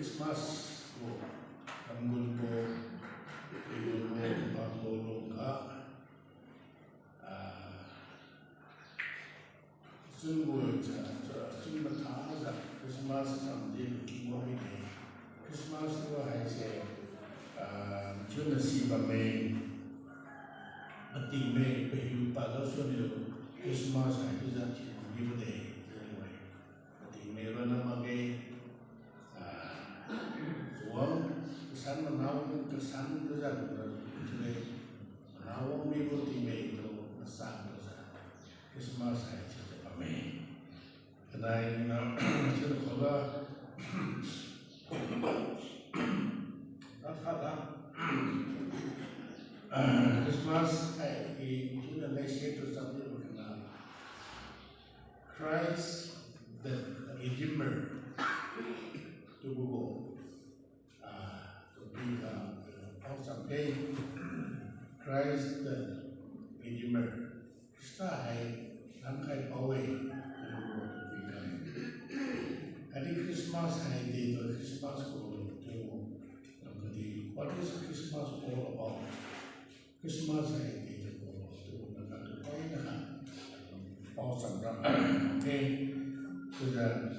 Christmas ko tanggol ko iyon mo pagtulong ka sunod sa sunod sa Christmas sambil kimomi ni Christmas ko ay siya Chúa là si bà mẹ tình mẹ bị hữu bà giáo xuân điều Christmas hay cái giá trị của như thế này tình mẹ luôn là cái xuống cái sáng mà nấu cái sáng cái giá của như thế nấu mi có tình mẹ đâu nó sáng đâu ra Christmas hay chỉ bà mẹ cái này nó chưa được có Christmas in Indonesia to something Christ the Redeemer to Google to be something Christ the Redeemer Christ hay làm khai bảo vệ to Google I think Christmas hay thì tôi Christmas của what is Christmas all about? Christmas ay dito po nagkatukoy na pausang rang okay so that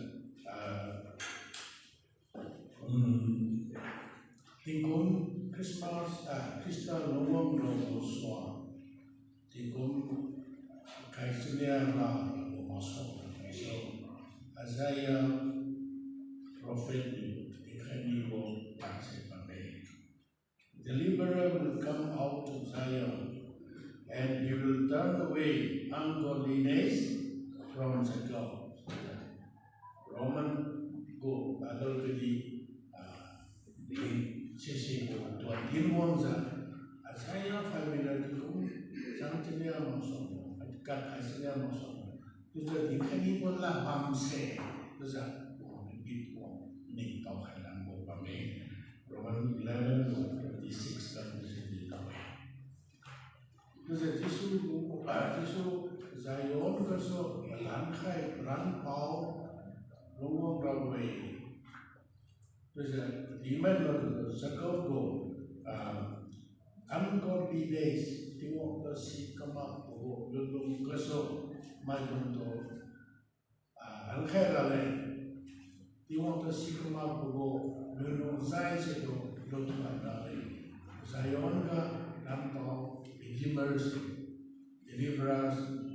tingkong Christmas Krista lowong lowoswa tingkong kaisinya la lumasok so Isaiah prophet ikhani ko pansin Deliverer will come out to Zion, and he will turn away ungodliness from Jacob. Roman go battle with the sisi ko tuan tinwang za Isaiah familiar ko sang tinya masong at kat Isaiah masong tu jadi kani bola bamse tu za bitwo ni tau khailan bo pame Roman 11:26 dan disini tahu. Jadi Yesus Zion kerso langkai ranpau lungong rawe. Jadi iman lalu Jacob go ungodly days tiwong kasi kamak po lulung kerso may bunto langkai rale tiwong kasi kamak po lulung zai sedo lotuan dari Zion ka nampak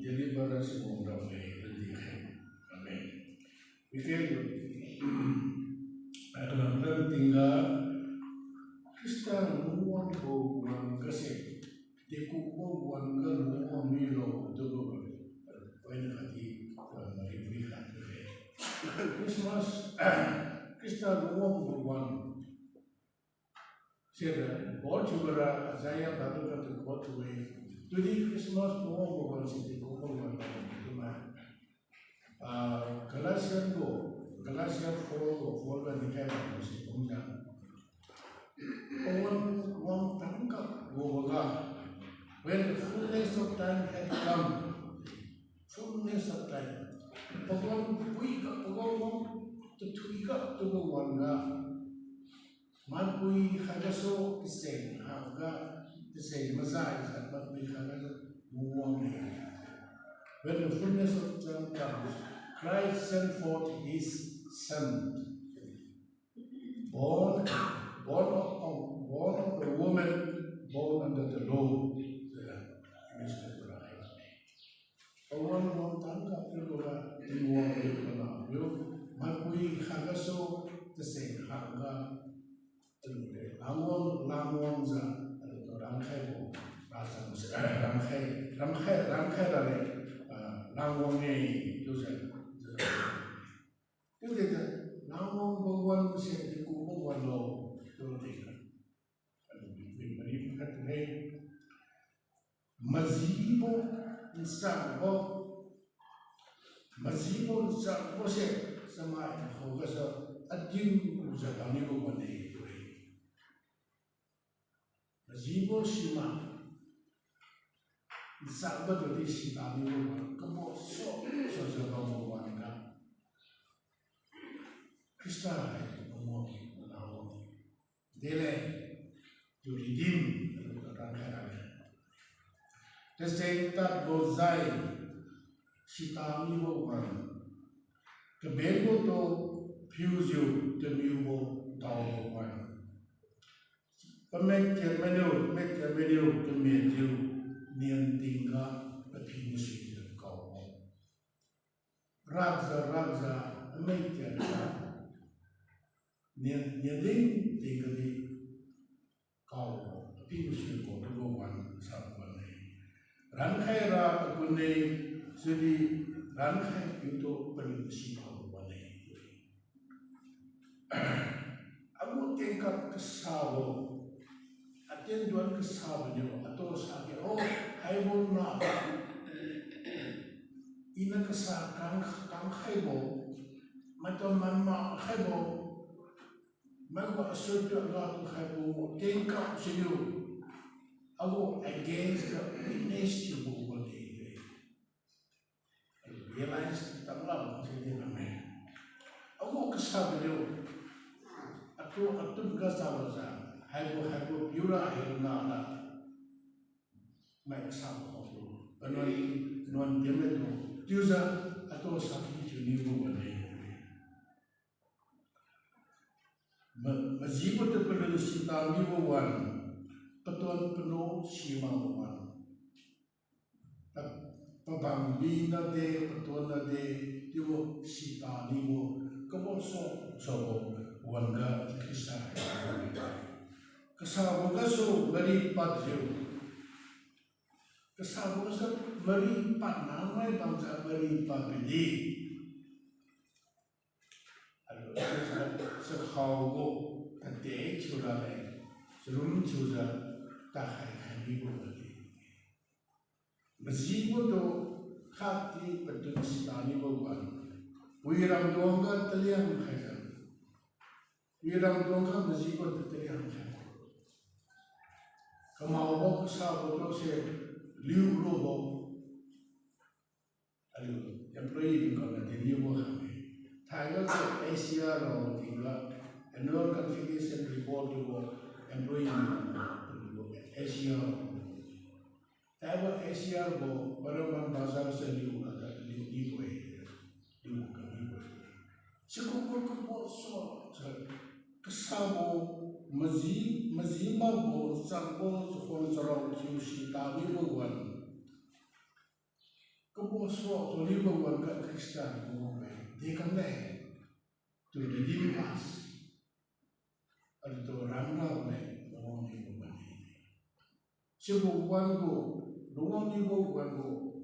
deliverers mong ramai berdikai. Amin. Begitu. Kalau tinggal Kristen nuwang ko kasi tiku ko wangga nuwang milo dogo pwede hati marifihan Christmas Kristen nuwang buwan Sira, God juga Isaiah baru kata God way. Jadi Christmas nuwang buwan sih tiku ko wangga cuma Galatians 4 kan dikaya masih punya orang tangkap gua when the fullness of time had come fullness of time pokok tuiga tu wanga mapui hagaso isen haga isen mazai saat mapui hagaso muang when the fullness of time comes Christ sent forth his son born of a woman born under the law. Orang tangkap juga dibuang di dalam. Makui hagaso tersen harga terus. Lamuan za atau rangkai bu bahasa rangkai dari lamuan ni tu saja. Itu dia lamuan bukan mesti dikubur lo tu dia. Mazibo se sama hogasa adin uzakani ko bane to mazibo sima isaba to di sitani ko kamo so jaba mo wanga Krista ai mo dele to redeem ran khai ra the same that goes zai sitami wo ban ke bego to fuse you the new wo taw ban pamek ke menu ke meju nian tinga the fuse you ko ragza amek ke nian ding tinga di ko fuse you ko to ban sa ban ran khai ra kunne sudi ran khai yuto paling si ko ban aku tingkat kesawo aten duan kesawo ni atau sakit oh hai bon na ina kesakan kang hai bo macam mama hai bo mago asal tu Allah tu hai bo tingkat sini aku against the witness you bo ni realize tanggal sini ramai aku kesawo ni atun kesawo sa hai bo pura hai na mai kesawo tu non dia tu tiusa atau sakit juni bo ni majibu tu perlu sitami bo wan ketuan penuh sima bo wan pabambina de petuan de tiu sitami bo keboso sobo wanga kisah kesabu kaso beri patju kesabu kaso beri pat namai bangsa beri pat bedi aduh sekhau go kate chura le serum chura tahai hani go bedi majibu to khati petu sitami bo wan wiram donga taliang khaisan wiram donga majibu to taliang khaisan kamau bo kesabu to se liu robo alu employee di kana de liu bo kami thailand se asia ro tingla annual configuration report bo employee bo asia Taiwan Asia bo baraman bazar se liu ada liu di boy liu kami boy sekumpul keposo kesabu mazima bo sambo sokol sorong kiusi tabi bo wan keposo soli bo wan ka Kristen bo boy di kamne tu di mas alto rangna ne bo ni bo bani sebu wan bo Rumah ni bo bukan bo,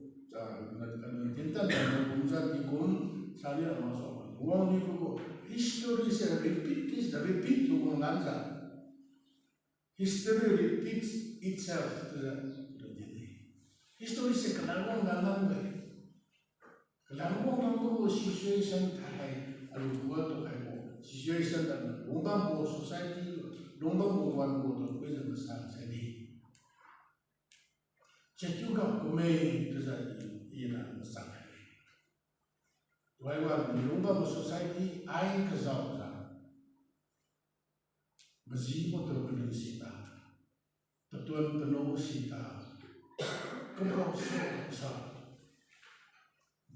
kita dalam bangsa tikun saya masuk. Rumah ni bo history se repeat rumah bangsa. History repeats itself. History se kenal orang bo situation thai, alu buat tu hai bo situation dan rumah bo society, rumah bo bukan bo tu kuis besar jadi. Juga kumei tu saya ina masalah. Walaupun belum society ain kesal kan, masih betul betul sita, betul penuh sita, kebersa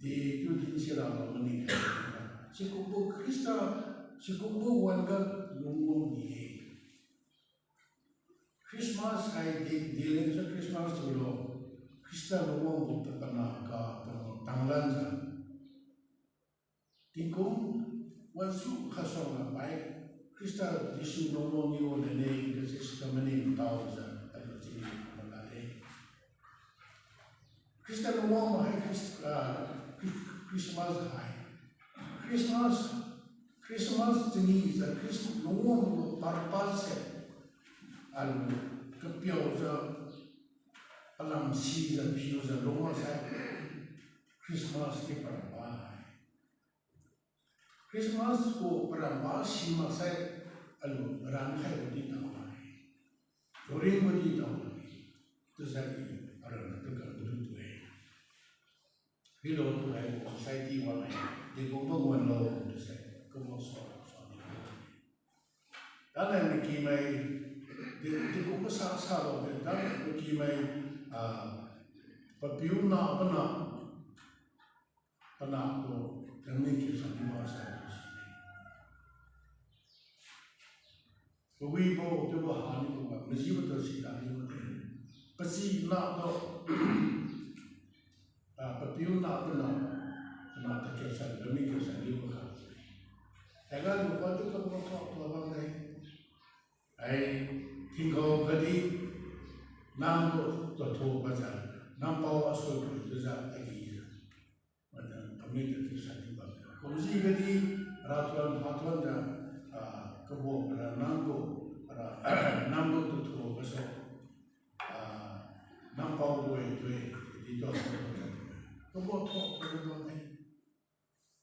di itu di sirama menikah. Sekumpul Krista, sekumpul warga lumbung ni. Christmas I di Christmas dulu. Krista lumbung bukan pernah tanglan sah. Tingkum wasu khasong baik Krista disu lumbung ni orang ni dari sistem ni tahu sah ada sini mengalih. Krista lumbung hai Christmas hai Christmas jenis Christmas lumbung parpas al kepiau sah alam season fusion rumah saya Christmas di perambah Christmas ko perambah sima saya alu rangkai budi tahu loring budi tahu itu saya orang itu kan betul tu bilo tu hai society walai di kumpul wan lo itu saya kemusoh đó này mình kỳ mày thì cũng có sao sao rồi đó mình kỳ mày và biểu nào bên nào của những người kia sang đi vào sai rồi vì bộ cho bà hắn cũng vậy mình chỉ có tôi chỉ làm như vậy bác sĩ nào đó và biểu nào bên nào ta kia sang những người kia sang đi vàoแต่ก็ดูว่าทุกคนก็ชอบตัวบางไงไอ้ทิ้งเขาคดีน้ำตัวถูกมาจากน้ำเปล่าสุดจะจะไอ้กี่มันจะทำให้เกิดสิ่งที่บางคนสิ่งคดีรัฐวันจะกบฏน้ำตัวถูกมาสอบน้ำเปล่าด้วยที่ตัวถูกก็บอกถูกไปตรงไหน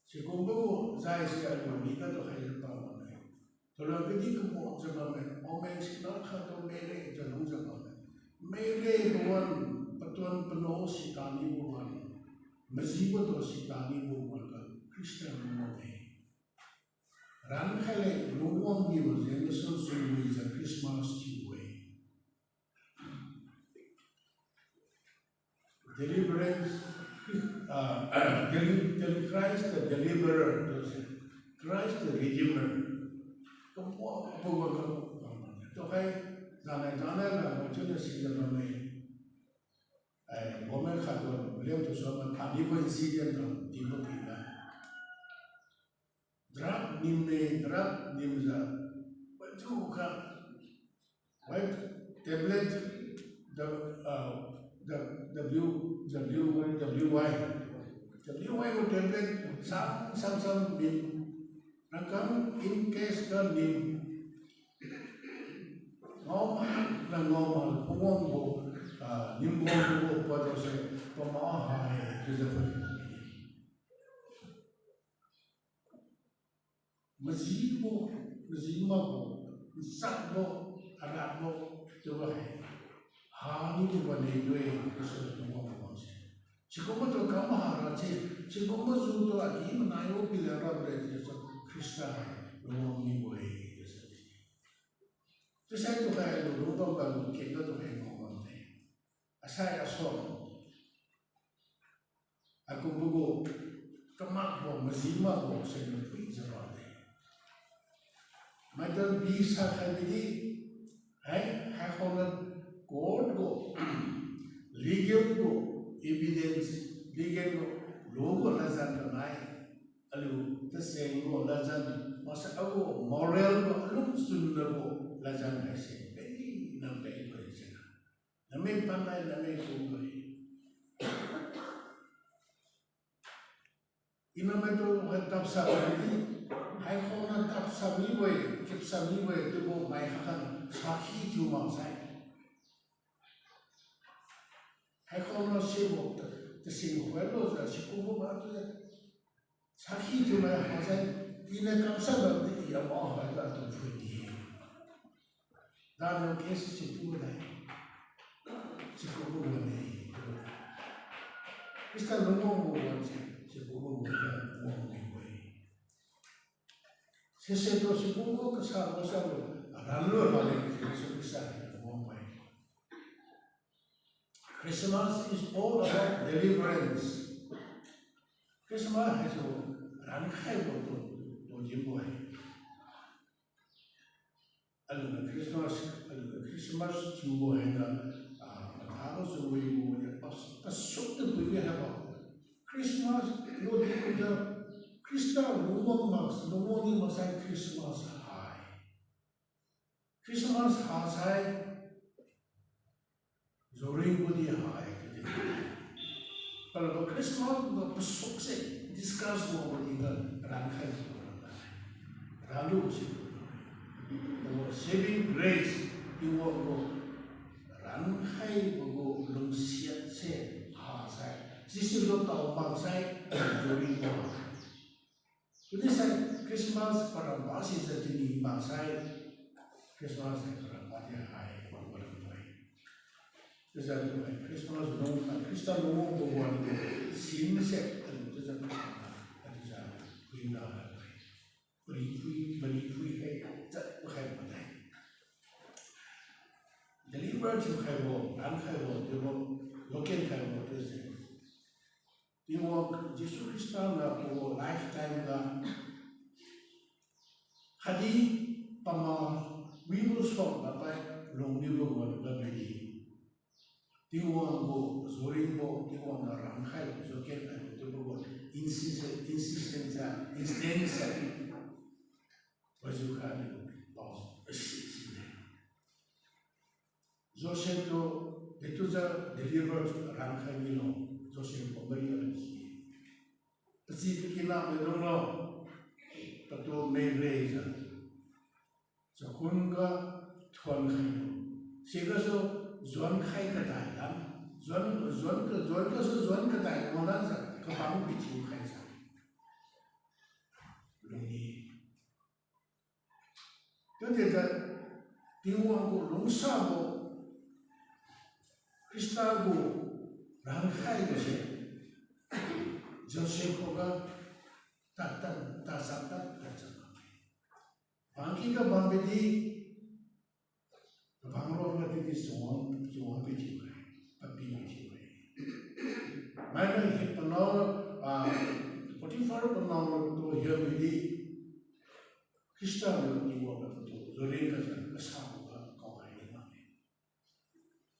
Sekumbu saya sekali ni kan tu hari pertama ni. Kalau kita kumpu zaman orang sekitar kata mere jalan zaman. Mere bukan patuan penuh sitani bukan. Masjid tu sitani bukan kan Kristen bukan. Ran kali luang ni macam sesuatu macam Christmas tiwai. Deliverance. Christ the deliverer, Christ the redeemer. Apa tu kai jangan lah macam ni sih jangan ni. Orang kata beliau tu semua kami pun sih jangan tiba tiba. Drap nimza, baju kan, white tablet WY को template sam nim nakam in case ka nim normal pungong bo nim bo pa to se to ma ha je je mazid ma bo sak bo arab bo to ba ha ni to ba ne doi so to mo mo se Cikgu tu kamu harap cikgu tu tu lagi menayu bila orang berjaya Kristen rumah ni boleh jadi. Tu saya tu kaya dulu baru kita tu kaya ngomong ni. Saya asal aku buku kemak bo mazima bo saya pergi jalan ni. Macam bisa kaya ni, hai konon court bo legal bo evidence legal logo lazan tanai alu teseng lo lazan masa aku moral lo alu sundar lo lazan kasi beri nampai ko sana namai pandai namai ko ina meto hatap sa ni hai ko na tap sa mi we kip sa mi we tu ko mai hakan sakhi ju ma sai hai ko na sebo te sing huelo za sikubo ba tu sakhi ju ma ha sai ina kam sa ba ni ya ma ha da tu fu ni da no kes si tu dai sikubo ba ni ista no mo ba sikubo ba mo ni se to sikubo ka sa lo rallo ba ni se sa mo ba Christmas is all about deliverance. Christmas has a rankai to jimboy. Aluna Christmas jimboy na matalo so we mo ya pasok to we have Christmas no di ko Christmas no ni masay Christmas high. Christmas high Zoring ko dia hai. Kalau Christmas no pasok se discuss mo ko dia rankai ko na. Ralu si ko. Saving grace iwo ko rankai ko lung siat se ha sai. Sisi lo tau bang sai zoring ko. Jadi saya Christmas para masih jadi bang sai Christmas saya para masih hai. Jadi Christmas nong Kristen nong bukan sin set dan itu jadi ada jadi pindah beri free hai tak bukan mana deliver to 开我，难开我，对不？有见开我这些，因为耶稣基督呢，我 lifetime 呢，哈迪把嘛 we will show 那在龙里头我那边的，因为我昨天我因为我那难开我有见开我，对不？insistence 啊 insistence 我就看到老是的。Joseph to itu je deliver rangkai milo Joseph pemberi lagi. Pasti pikirlah bedono patu mele je. Jakun ga tuan kai. Sehingga so zuan kai kedai dan zuan ke so zuan kedai mana je kebangun bicu kai je. Lungi. Jadi je tinggal ko lungsa ko Krishna고 랑카이 것이 조세포가 따삭따 방기가 방배디 방로가 되기 좋은 비지고 비지고 마이너 히퍼노 포티파르 번노 또 여비디 크리스타노 이거가 또 조레가 사고가 거하니 마네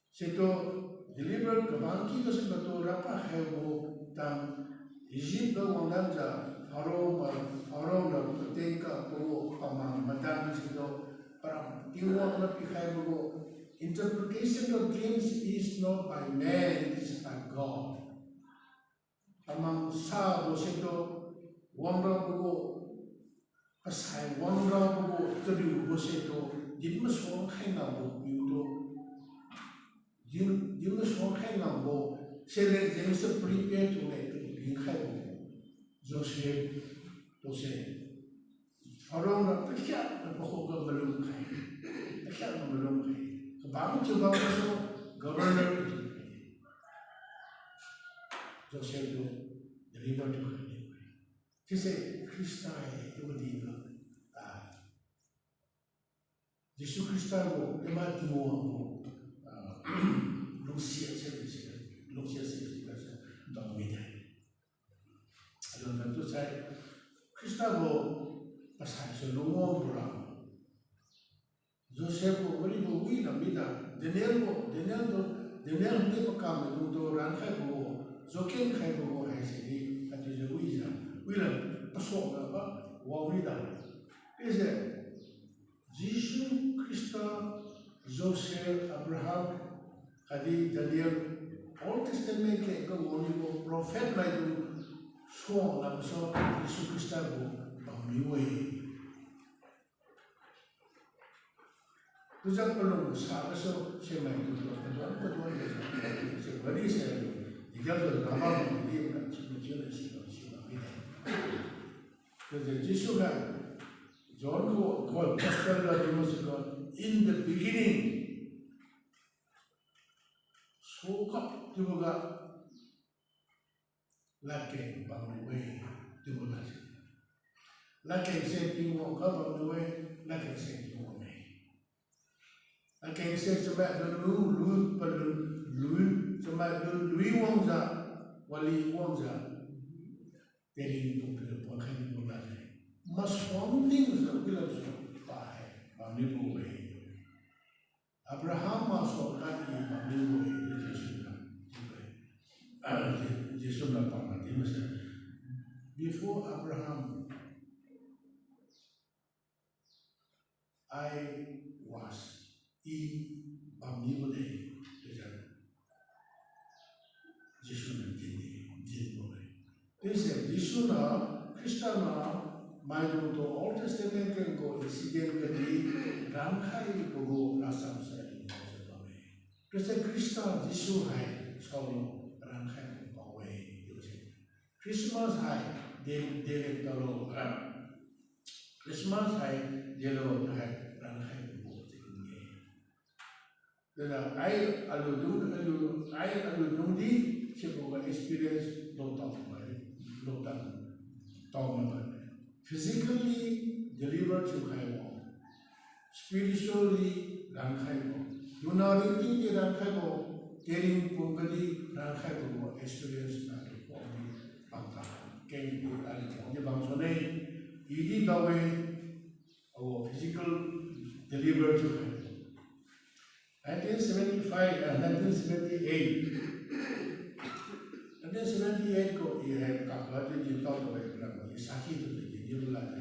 세토 deliver kebanki ko sa bato rapa hebo tam Egypt do wanganja faro na patenka ko pamang madam sito para tiwa na pihay mo interpretation of dreams is not by man, it is by God. Pamang sa bo sito wangra ko pasay wangra ko tadi bo sito di mas wang kay na bo yuto you must walk hang on board. Say that they must prepare to make it in heaven. Joseph to say, Pharaoh na pekya na pakuga malung kay. Pekya na malung kay. Kabang chuba so governor ito kay. Joseph to deliver to kay. Kasi Krista ay iwadi na. Yesu Krista mo, imati mo ako. Lucia dans le médias. Alors, dans tout ça, Christophe, parce que c'est le mot pour la Joseph, oui, la mida, Daniel, ne pas comme nous, Rankai, Zokin, Kaibo, Haïsidi, à des Louisa, oui, la passion là-bas, Wawida. Et c'est Jésus, Christophe, Joseph, Abraham, Hadi Daniel, Old Testament ke ko prophet lai tu so la so Yesu Krista ko bamiwe. Tu jang perlu sa so semai tu tuan se bari se digal tu nama ni kan cuma si ni. Jadi Yesu kan John ko gospel la tu in the beginning Soka juga laki bangwe juga laki sentimu ka bangwe laki sentimu me laki sentimu lu cuma lu wongza wali wongza dari bukan bukan bukan mas founding za bila so pahe bangwe buwe Abraham masuk lagi bangwe Jesus na pamati masa before Abraham I was bamniwale Jesus na dini This Jesus na Krista na mayu to Old Testament ko incident kadi rangkai ko rasam sa ino sa pame Krista Jesus hai solo rangkai bawe Christmas hai de talo Christmas hai delo hai rangkai bo tinge dela ai aludung di sebo experience lotan physically delivered to Haiwan spiritually rankhaibo, unity rankhaibo, caring pungkadi rankhaibo experience na ko ni pangka, keng di bangsone, idi dawe, physical deliver to him. 1975 and 1978 ko ia kakak di tahun dua ribu sakit tu jadi bulan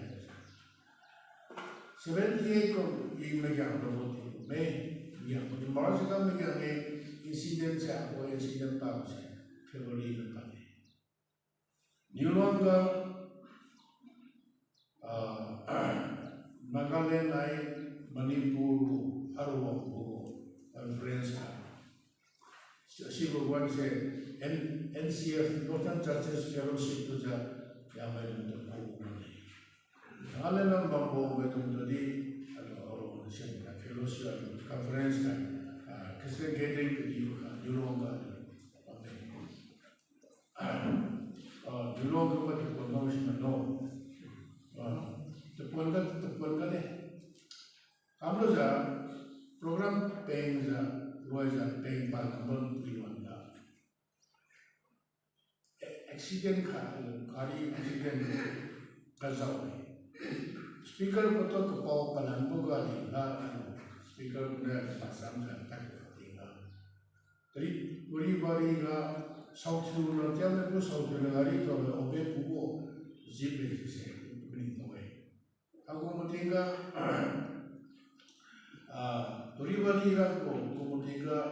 78 ko ia megang robot me yang di mana sekarang megang insiden saya apa insiden tahu saya Februari lepas New Longer Nagaland naik Manipur Arwah conference Sibu Wan se NCF Northern Churches Fellowship tu je yang ada untuk buku ni. Kalau nam bambu betul tadi ada orang siapa fellowship conference kan, kisah gathering tu di luar di luar tu macam pernah sih no, tepuan kan deh. Kamu je program peng je, luar je peng bangun pilihan dah. Accident kari accident kazau ni. Speaker betul kepau palan buka ni lah. Speaker punya pasang je tak tinggal. Jadi beri lah South Sudan macam tu South Sudan hari tu obek buku zip ni sih beri tu. Aku mentinggal beri lah aku mentinggal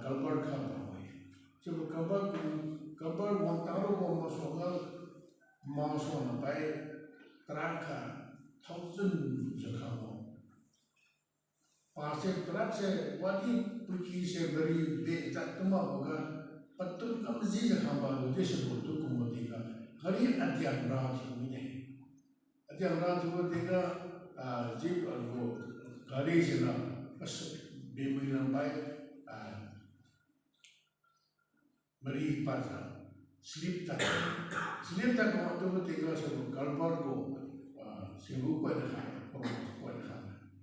kalbar khabar. Coba kabar taruh masuk sampai terangka 1000 jengkau. Pasal terasa wadi pergi seberi becat tu bukan patut amzi jengkau itu sebut tu kemudian hari adian ratu ini adian ratu ketika jeep algo hari sila pas bimbi lampai meri pasal slip tak waktu ketika sebut kalbar ko sibuk pada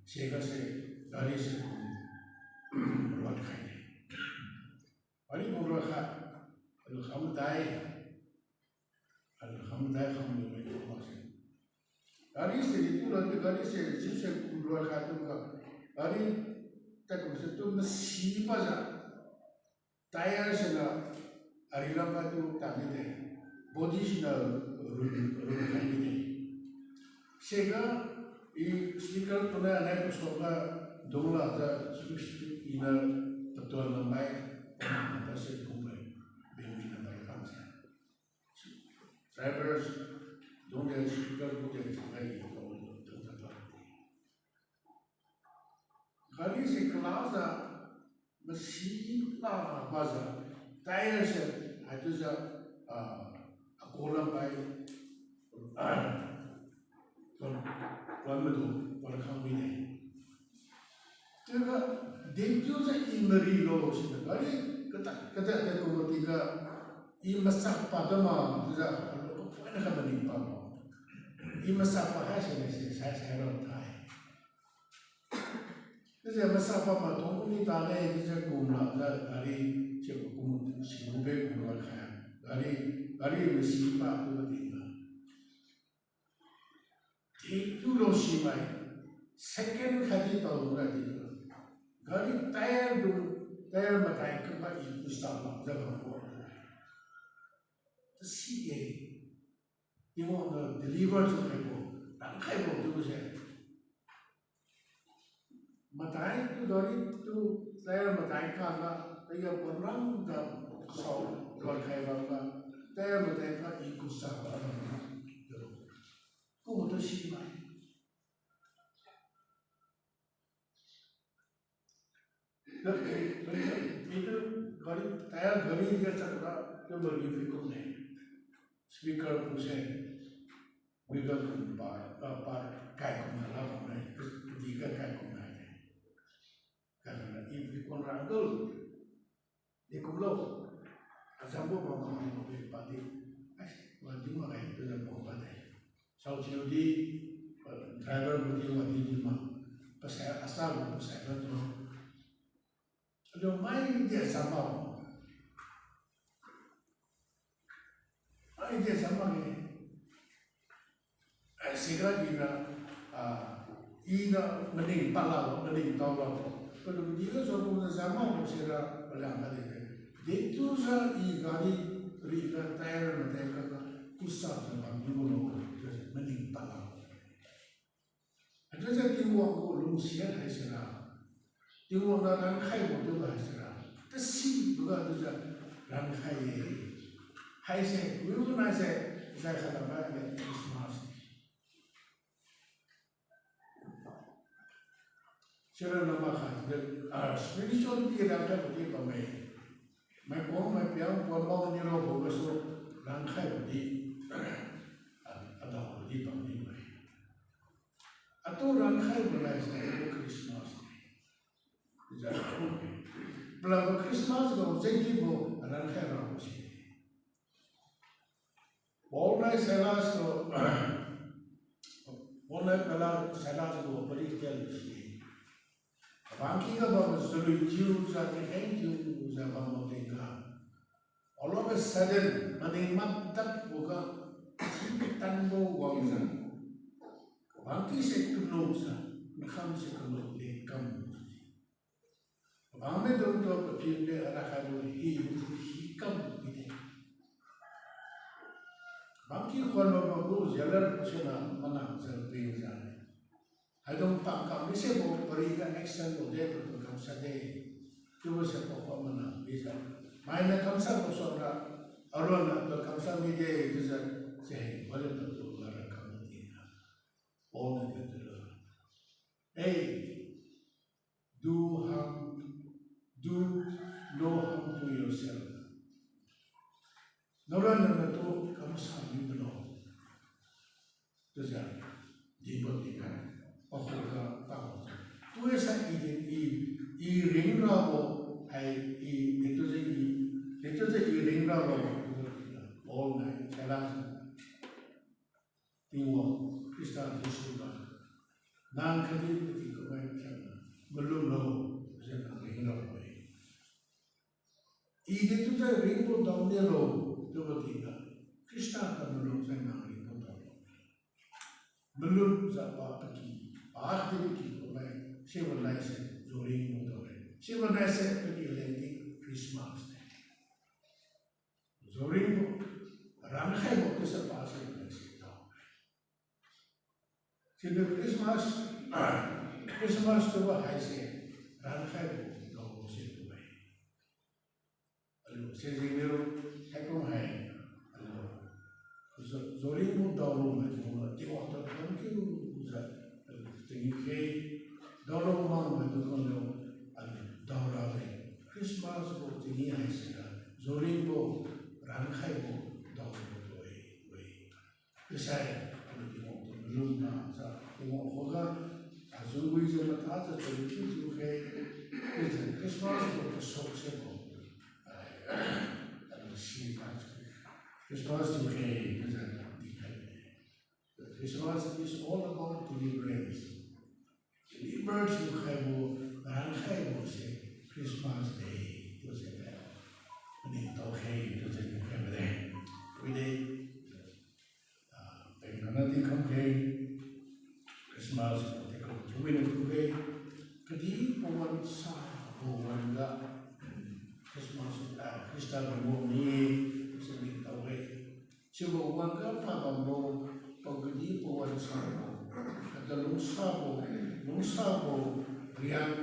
sehingga dari sebut buat kaya hari buat alhamdulillah kamu informasi hari itu lagi hari sebut buat kaya tu hari tak mesti tu mesti baca tayar sena hari lama tu tak ni body sena rule ni sehingga i speaker tu na naik soalnya dua ada ina betul namai pasal kumai bini namai kamsa drivers don't have speaker tu yang sampai itu tempat kali sekelas mesti lah baca tayar se itu je aku lampai Wan betul, wan kami ni. Jadi, dengkau saya imeri lo sebenarnya. Kata ada kemudian imasak pada mana, jadi apa nak kami nimpa lo. Imasak pada saya ramai. Jadi imasak pada mana, tunggu ni tanya jadi kumla, jadi hari siapa siapa kumla kaya, hari mesti pak tu betul. itu lo simai second kali tahu lagi gari tayar matai kepa itu sama zaman awal tersi yang mau deliver tu kai bo tu saya matai tu gari tu tayar matai kala tayar perang dah kau kai bangga tayar matai kepa itu sama itu simai. Itu gari dia cakap dia berifik ni. Speaker pusing, mereka apa kai kumala ni, ketiga kai kumala ni. Kerana ifik rangkul, dia kumlo, asambo makan mobil padi, wajib makan itu dan makan padi. South Sudan driver berjumpa di rumah, pasal pasta của sẽ có thôi rồi mấy địa sản này sẽ có gì là ý nó mình bắt đầu mình tao vào cái lúc gì cái số cũng là sản phẩm sẽ là làm cái gì để tu ra ý cái đi rồi cái tay nó tay cái kusa nó bằng như nó mình bắt đầu thế thì tiếng của lùng xía hay sẽ là tiếng của nó đang khai một điều hay sẽ là cái gì cũng là được đang khai hay sẽ ví dụ này sẽ khai là cái Christmas cho nên là mà khai spirituality là cái gì mà mày có mày béo có mong như nó có cái số đang khai một đi ở đâu một đi bằng như vậy atau đang khai một này sẽ có Christmas này là Christmas có dây thì có đang khai ra một gì All night sailors ko, all night sailors ko beri kali. Bangki ka ba sului tiu sa ke tiu sa ba mo teka. All of a sudden, mani mat tak buka tan bo wang sa. Bangki se kuno sa, nakam se kuno le kam. Bangme dong to pin le arakado hi kam ite. Bangki kalau bagus jalan sana mana seperti sana. Hadong pangkam ni sebo berikan action model untuk kamsa deh. Coba siapa kau mana bisa. Mainnya kamsa kosora arwana untuk kamsa ni deh itu saya boleh betul orang kamu tidak. Orang betul. Do no harm to yourself. Noran itu kamu sami belum, terus di bawah orang tahu. Tu esa i ring rabo, hai itu je i ring rabo all night jalan. Tiwak Kristen Yesuslah. Nang kali itu kau belum lalu saya ring rabo. Itu je ring rabo daun dia lalu. Coba kita, Kristen kan belum saya nangri betul. Belum siapa pergi, pergi kemana? Siapa nasi zoring betul. Siapa nasi pergi lagi Christmas. Zoring ramai waktu sepasang nasi tahu. Jadi Christmas tu bahaya sih. Ramai waktu tahu siapa baik. Lalu saya sendiri Hekong hai, zoring mu dalu macam tu waktu kan kau usah tinggi ke dalu mang macam tu dalu lagi. Christmas tu tinggi hai sih, zoring tu rangkai tu dalu tu way. Besar kalau tengok tu belum na, tengok orang azui je mata tu tu ke, Christmas tu kesok sebab. Christmas to pay Christmas is all about deliverance. Deliverance you have Christmas Day. You say that. And it's okay. You say you have that. We did. Nothing complain. Christmas. They go to win it today. Kadi one sa one ga Christmas. Christmas morning. Coba wangga pagamo pagdi pawan sabo kada lungsabo riang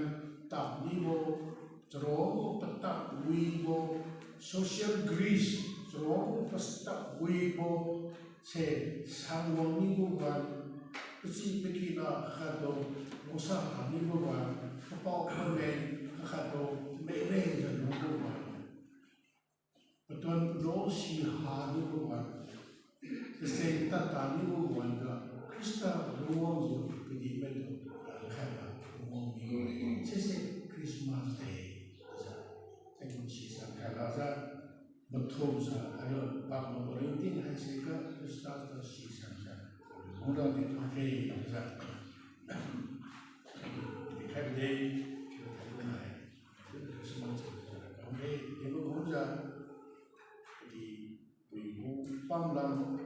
tapnibo trogo patak wibo social grease trogo patak wibo se sangwonibo ban peci pekina khado musa kanibo ban kapau kame khado mele dan nubo ban betul no si hanibo ban Sesai tani bukan Krista ruang je pergi betul kerana ruang minggu sesai Christmas Day tengok sisa kalau saya betul saya ada bapa berinting hai sehingga Krista tersisa saya mudah dipakai saya happy day 就回来，这个什么就是讲诶，你们国家的维护放浪，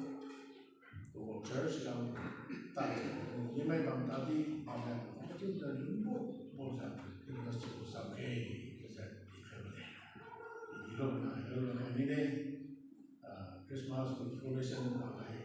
我这是讲大家，因为讲大地方面，我这个人我想这个是上海就是离开不了，你弄啊，你呢？Christmas celebration 大概。